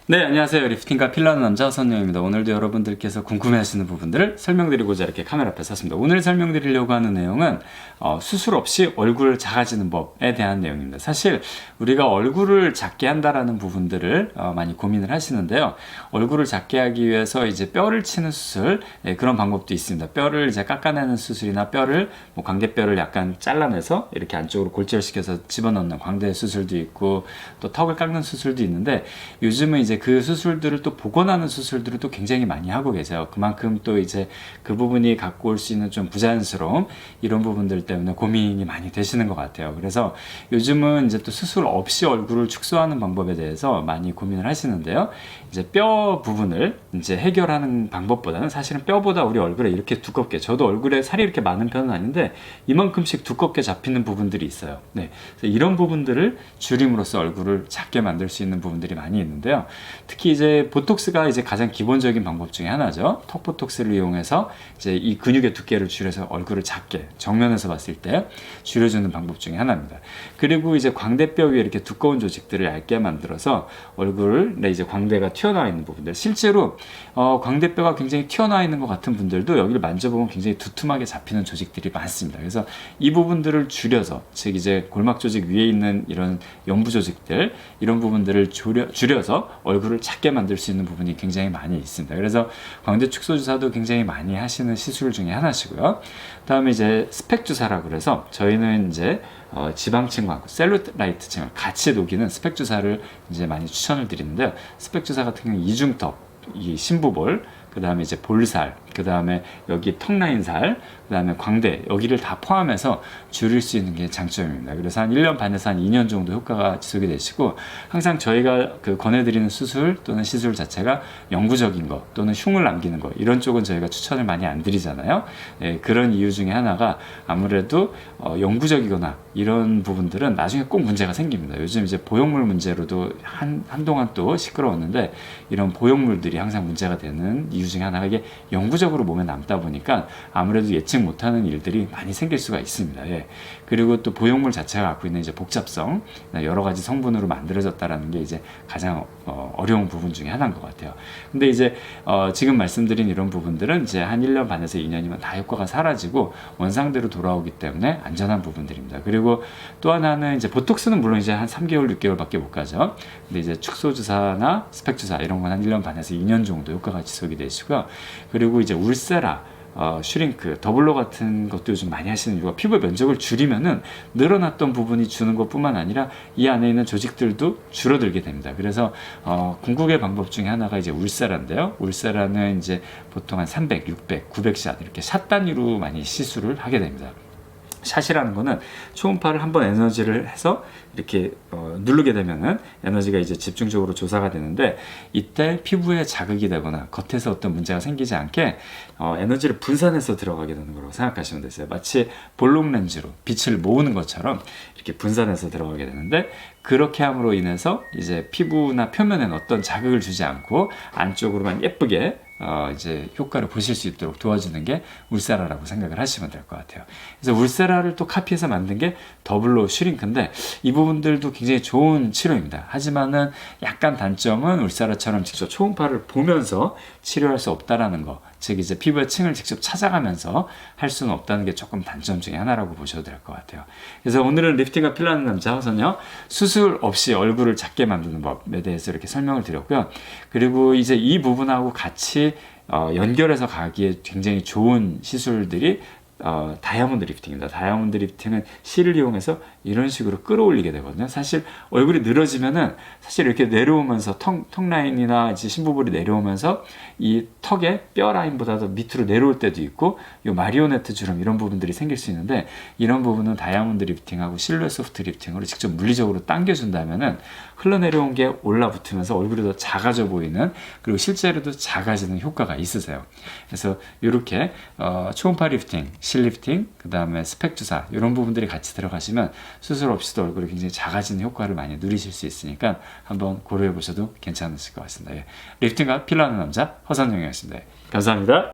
네, 안녕하세요. 리프팅과 필러하는 남자 허선영입니다. 오늘도 여러분들께서 궁금해하시는 부분들을 설명드리고자 이렇게 카메라 앞에 섰습니다. 오늘 설명드리려고 하는 내용은 수술 없이 얼굴 작아지는 법에 대한 내용입니다. 사실 우리가 얼굴을 작게 한다라는 부분들을 많이 고민을 하시는데요. 얼굴을 작게 하기 위해서 이제 뼈를 치는 수술, 그런 방법도 있습니다. 뼈를 이제 깎아내는 수술이나 뼈를 광대뼈를 약간 잘라내서 이렇게 안쪽으로 골절시켜서 집어넣는 광대 수술도 있고, 또 턱을 깎는 수술도 있는데, 요즘은 이제 그 수술들을 또 복원하는 수술들을 또 굉장히 많이 하고 계세요. 그만큼 또 이제 그 부분이 갖고 올 수 있는 좀 부자연스러움, 이런 부분들 때문에 고민이 많이 되시는 것 같아요. 그래서 요즘은 이제 또 수술 없이 얼굴을 축소하는 방법에 대해서 많이 고민을 하시는데요. 이제 뼈 부분을 이제 해결하는 방법보다는 사실은 뼈보다 우리 얼굴에 이렇게 두껍게, 저도 얼굴에 살이 이렇게 많은 편은 아닌데 이만큼씩 두껍게 잡히는 부분들이 있어요. 네, 그래서 이런 부분들을 줄임으로써 얼굴을 작게 만들 수 있는 부분들이 많이 있는데요. 특히 이제 보톡스가 이제 가장 기본적인 방법 중에 하나죠. 턱 보톡스를 이용해서 이제 이 근육의 두께를 줄여서 얼굴을 작게, 정면에서 봤을 때 줄여주는 방법 중에 하나입니다. 그리고 이제 광대뼈 위에 이렇게 두꺼운 조직들을 얇게 만들어서 얼굴을, 이제 광대가 튀어나와 있는 부분들, 실제로 광대뼈가 굉장히 튀어나와 있는 것 같은 분들도 여기를 만져보면 굉장히 두툼하게 잡히는 조직들이 많습니다. 그래서 이 부분들을 줄여서, 즉 이제 골막 조직 위에 있는 이런 연부 조직들, 이런 부분들을 줄여서 얼굴을 작게 만들 수 있는 부분이 굉장히 많이 있습니다. 그래서 광대 축소 주사도 굉장히 많이 하시는 시술 중에 하나시고요. 다음에 이제 스펙 주사라고 그래서 저희는 이제 지방층과 셀룰라이트층을 같이 녹이는 스펙 주사를 이제 많이 추천을 드리는데요. 스펙 주사 같은 경우는 이중턱, 이 심부볼, 그 다음에 이제 볼살, 그 다음에 여기 턱 라인 살, 그 다음에 광대, 여기를 다 포함해서 줄일 수 있는 게 장점입니다. 그래서 한 1년 반에서 한 2년 정도 효과가 지속이 되시고, 항상 저희가 권해드리는 수술 또는 시술 자체가 영구적인 거 또는 흉을 남기는 거, 이런 쪽은 저희가 추천을 많이 안 드리잖아요. 그런 이유 중에 하나가 아무래도 영구적이거나 이런 부분들은 나중에 꼭 문제가 생깁니다. 요즘 이제 보형물 문제로도 한동안 또 시끄러웠는데, 이런 보형물들이 항상 문제가 되는 이유 중에 하나가 이게 영구적으로 몸에 남다 보니까 아무래도 예측 못하는 일들이 많이 생길 수가 있습니다. 그리고 또 보형물 자체가 갖고 있는 이제 복잡성, 여러 가지 성분으로 만들어졌다라는 게 이제 가장 어려운 부분 중에 하나인 것 같아요. 근데 이제 지금 말씀드린 이런 부분들은 이제 한 1년 반에서 2년이면 다 효과가 사라지고 원상대로 돌아오기 때문에 안전한 부분들입니다. 그리고 또 하나는 이제 보톡스는 물론 이제 한 3개월, 6개월밖에 못 가죠. 근데 이제 축소 주사나 스펙 주사 이런 건 한 1년 반에서 2년 정도 효과가 지속이 되시고요. 그리고 이제 울세라, 슈링크, 더블로 같은 것도 요즘 많이 하시는 이유가 피부의 면적을 줄이면은 늘어났던 부분이 주는 것뿐만 아니라 이 안에 있는 조직들도 줄어들게 됩니다. 그래서 궁극의 방법 중에 하나가 이제 울세라인데요. 울세라는 이제 보통 한 300, 600, 900샷 이렇게 샷 단위로 많이 시술을 하게 됩니다. 샷이라는 거는 초음파를 한번 에너지를 해서 이렇게 누르게 되면은 에너지가 이제 집중적으로 조사가 되는데, 이때 피부에 자극이 되거나 겉에서 어떤 문제가 생기지 않게 에너지를 분산해서 들어가게 되는 거라고 생각하시면 되세요. 마치 볼록 렌즈로 빛을 모으는 것처럼 이렇게 분산해서 들어가게 되는데, 그렇게 함으로 인해서 이제 피부나 표면에는 어떤 자극을 주지 않고 안쪽으로만 예쁘게 이제 효과를 보실 수 있도록 도와주는 게 울세라라고 생각을 하시면 될 것 같아요. 그래서 울세라를 또 카피해서 만든 게 더블로 슈링크인데, 이 부분들도 굉장히 좋은 치료입니다. 하지만은 약간 단점은 울세라처럼 직접 초음파를 보면서 치료할 수 없다라는 거, 즉 이제 피부의 층을 직접 찾아가면서 할 수는 없다는 게 조금 단점 중에 하나라고 보셔도 될 것 같아요. 그래서 오늘은 리프팅과 필러하는 남자 허선영, 수술 없이 얼굴을 작게 만드는 법에 대해서 이렇게 설명을 드렸고요. 그리고 이제 이 부분하고 같이 연결해서 가기에 굉장히 좋은 시술들이 다이아몬드 리프팅입니다. 다이아몬드 리프팅은 실을 이용해서 이런 식으로 끌어올리게 되거든요. 사실 얼굴이 늘어지면은 사실 이렇게 내려오면서 턱 라인이나 이제 심부볼이 내려오면서 이 턱의 뼈 라인보다도 밑으로 내려올 때도 있고, 이 마리오네트 주름 이런 부분들이 생길 수 있는데, 이런 부분은 다이아몬드 리프팅하고 실루엣 소프트 리프팅으로 직접 물리적으로 당겨준다면은 흘러내려온 게 올라붙으면서 얼굴이 더 작아져 보이는, 그리고 실제로도 작아지는 효과가 있으세요. 그래서 이렇게 초음파 리프팅, 실 리프팅, 그 다음에 스펙 주사 이런 부분들이 같이 들어가시면 수술 없이도 얼굴이 굉장히 작아지는 효과를 많이 누리실 수 있으니까 한번 고려해 보셔도 괜찮으실 것 같습니다. 리프팅과 필러하는 남자 허선영이었습니다. 감사합니다.